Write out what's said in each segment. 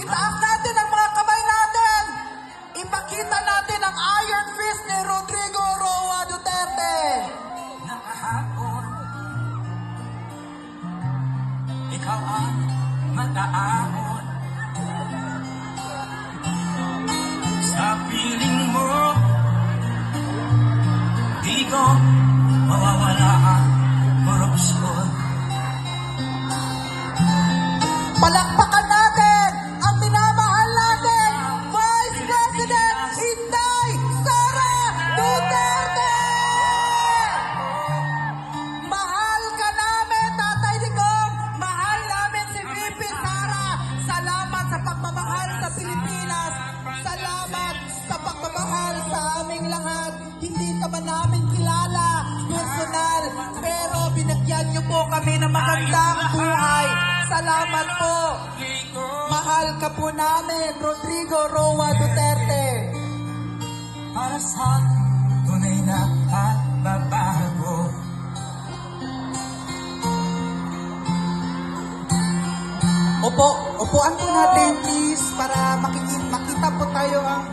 Itaas natin ang mga kamay natin. Ipakita natin ang iron fist ni Rodrigo Roa Duterte. Nakahapon, ikaw ang mataahon. Sa piling mo, di ko mawawala ang korupsyon. Palakpakan natin ang minamahal natin, Vice President Inday Sara Duterte! Mahal ka namin, Tatay Digong! Mahal namin si VP Sara! Salamat sa pagmamahal sa Pilipinas! Salamat sa pagmamahal sa aming lahat! Hindi ka ba namin kilala, personal, pero binagyan niyo po kami ng magandang buhay! Salamat po! Mahal ka po namin, Rodrigo Roa Duterte! Para sa tunay na pagbabago. Upuan po natin please para makita po tayo ang...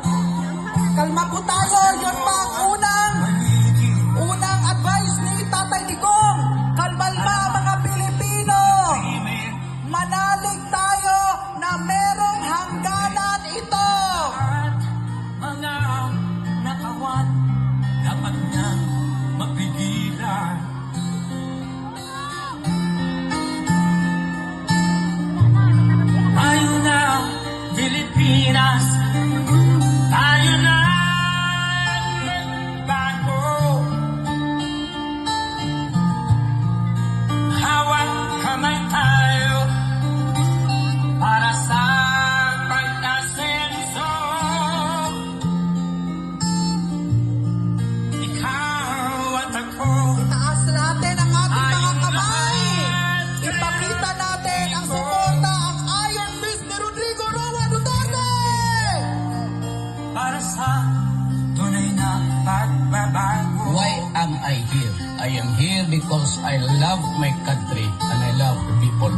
Kalma po tayo, yun pa ang unang advice ni Tatay Digong. Kalma mga Pilipino! Manalig tayo na merong hangganan ito! Mga nakawan, dapat niyang mapigilan. Tayo na, Pilipinas, tayo na bago. Hawak kamay tayo para sa pag-asenso. Ikaw at ako, Itaas natin ang ating mga kamay! Ipakita natin ang suporta, ang iron fist ni Rodrigo Roa Duterte! para sa tunay na pagbabago. Why am I here? I am here because I love my country and I love the people.